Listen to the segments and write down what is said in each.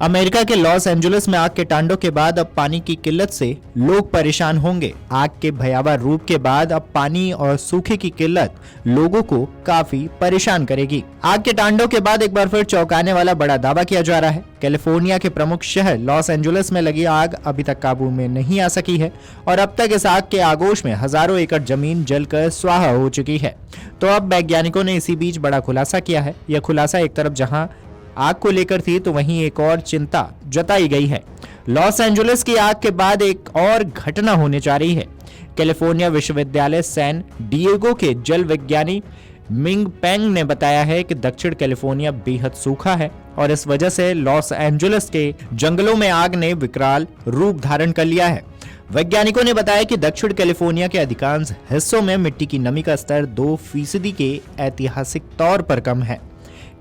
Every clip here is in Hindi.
अमेरिका के लॉस एंजुलिस में आग के तांडव के बाद अब पानी की किल्लत से लोग परेशान होंगे। आग के भयावह रूप के बाद अब पानी और सूखे की किल्लत लोगों को काफी परेशान करेगी। आग के तांडव के बाद एक बार फिर चौंकाने वाला बड़ा दावा किया जा रहा है। कैलिफोर्निया के प्रमुख शहर लॉस एंजुलिस में लगी आग अभी तक काबू में नहीं आ सकी है और अब तक इस आग के आगोश में हजारों एकड़ जमीन जलकर स्वाहा हो चुकी है। तो अब वैज्ञानिकों ने इसी बीच बड़ा खुलासा किया है। यह खुलासा एक तरफ जहां आग को लेकर थी तो वहीं एक और चिंता जताई गई है। लॉस एंजुलिस की आग के बाद एक और घटना होने जा रही है। कैलिफोर्निया विश्वविद्यालय सैन डिएगो के जल विज्ञानी मिंग पेंग ने बताया है कि दक्षिण कैलिफोर्निया बेहद सूखा है और इस वजह से लॉस एंजुलिस के जंगलों में आग ने विकराल रूप धारण कर लिया है। वैज्ञानिकों ने बताया कि दक्षिण कैलिफोर्निया के अधिकांश हिस्सों में मिट्टी की नमी का स्तर 2% के ऐतिहासिक तौर पर कम है।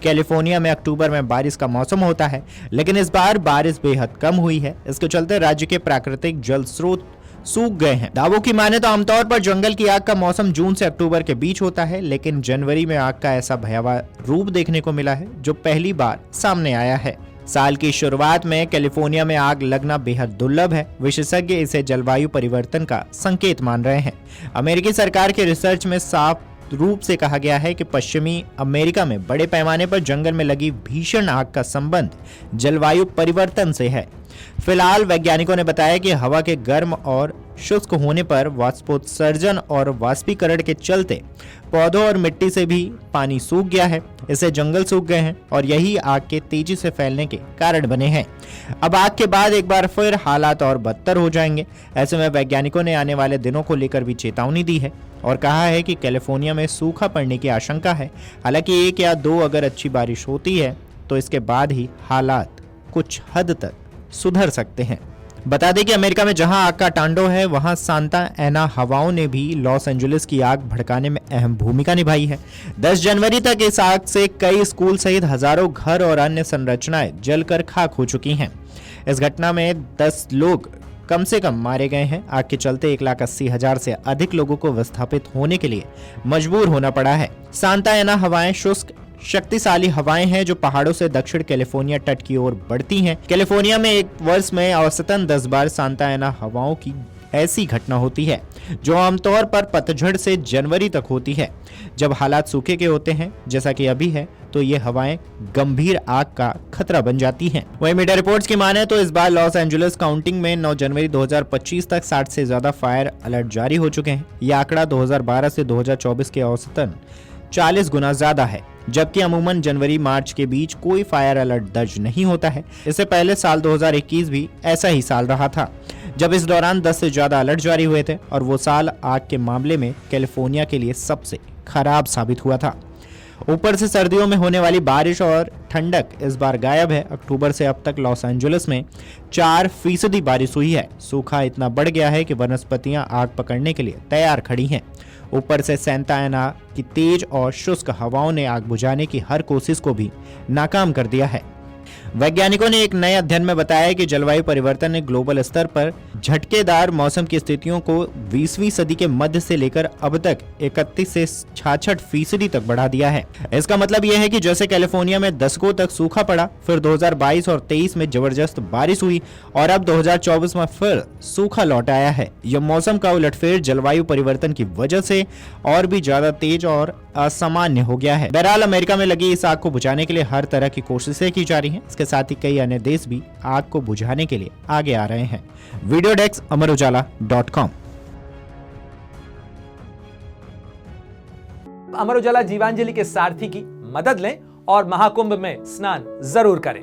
कैलिफोर्निया में अक्टूबर में बारिश का मौसम होता है, लेकिन इस बार बारिश बेहद कम हुई है। इसके चलते राज्य के प्राकृतिक जल स्रोत सूख गए हैं। दावों की माने तो आमतौर पर जंगल की आग का मौसम जून से अक्टूबर के बीच होता है, लेकिन जनवरी में आग का ऐसा भयावह रूप देखने को मिला है जो पहली बार सामने आया है। साल की शुरुआत में कैलिफोर्निया में आग लगना बेहद दुर्लभ है। विशेषज्ञ इसे जलवायु परिवर्तन का संकेत मान रहे हैं। अमेरिकी सरकार के रिसर्च में साफ रूप से कहा गया है कि पश्चिमी अमेरिका में बड़े पैमाने पर जंगल में लगी भीषण आग का संबंध जलवायु परिवर्तन से है। फिलहाल वैज्ञानिकों ने बताया कि हवा के गर्म और शुष्क होने पर वाष्पोत्सर्जन और वाष्पीकरण के चलते पौधों और मिट्टी से भी पानी सूख गया है। इससे जंगल सूख गए हैं और यही आग के तेजी से फैलने के कारण बने हैं। अब आग के बाद एक बार फिर हालात और बदतर हो जाएंगे। ऐसे में वैज्ञानिकों ने आने वाले दिनों को लेकर भी चेतावनी दी है और कहा है कि कैलिफोर्निया में सूखा पड़ने की आशंका है। हालांकि 1 या 2 अगर अच्छी बारिश होती है तो इसके बाद ही हालात कुछ हद तक सुधर सकते हैं। बता दें कि अमेरिका में जहां आग का तांडव है वहां सांता एना हवाओं ने भी लॉस एंजुलिस की आग भड़काने में अहम भूमिका निभाई है। 10 जनवरी तक इस आग से कई स्कूल सहित हजारों घर और अन्य संरचनाएं जलकर खाक हो चुकी हैं। इस घटना में 10 लोग कम से कम मारे गए हैं। आग के चलते 1,80,000 से अधिक लोगों को विस्थापित होने के लिए मजबूर होना पड़ा है। सांता एना हवाएं शुष्क शक्तिशाली हवाएं हैं जो पहाड़ों से दक्षिण कैलिफोर्निया तट की ओर बढ़ती हैं। कैलिफोर्निया में एक वर्ष में औसतन 10 बार सांता एना हवाओं की ऐसी घटना होती है जो आमतौर पर पतझड़ से जनवरी तक होती है। जब हालात सूखे के होते हैं जैसा कि अभी है तो ये हवाएं गंभीर आग का खतरा बन जाती हैं। वहीं मीडिया रिपोर्ट्स की माने तो इस बार लॉस एंजुलिस काउंटिंग में 9 जनवरी 2025 तक 60 से ज्यादा फायर अलर्ट जारी हो चुके हैं। यह आंकड़ा 2012 से 2024 के औसतन 40 गुना ज्यादा है, जबकि अमूमन जनवरी मार्च के बीच कोई फायर अलर्ट दर्ज नहीं होता है। इससे पहले साल 2021 भी ऐसा ही साल रहा था जब इस दौरान 10 से ज्यादा अलर्ट जारी हुए थे और वो साल आग के मामले में कैलिफोर्निया के लिए सबसे खराब साबित हुआ था। ऊपर से सर्दियों में होने वाली बारिश और ठंडक इस बार गायब है। अक्टूबर से अब तक लॉस एंजुलिस में 4% बारिश हुई है। सूखा इतना बढ़ गया है कि वनस्पतियां आग पकड़ने के लिए तैयार खड़ी हैं। ऊपर से सांता एना की तेज और शुष्क हवाओं ने आग बुझाने की हर कोशिश को भी नाकाम कर दिया है। वैज्ञानिकों ने एक नए अध्ययन में बताया कि जलवायु परिवर्तन ने ग्लोबल स्तर पर झटकेदार मौसम की स्थितियों को 20वीं सदी के मध्य से लेकर अब तक 31 से 66% तक बढ़ा दिया है। इसका मतलब यह है कि जैसे कैलिफोर्निया में दशकों तक सूखा पड़ा, फिर 2022 और 23 में जबरदस्त बारिश हुई और अब 2024 में फिर सूखा लौट आया है। यह मौसम का उलटफेर जलवायु परिवर्तन की वजह से और भी ज्यादा तेज और असामान्य हो गया है। बहरहाल अमेरिका में लगी इस आग को बुझाने के लिए हर तरह की कोशिशें की जा रही हैं। इसके साथ ही कई अन्य देश भी आग को बुझाने के लिए आगे आ रहे हैं। Video desk amarujala.com। Amar Ujala Jeevanjali के सारथी की मदद लें और महाकुंभ में स्नान जरूर करें।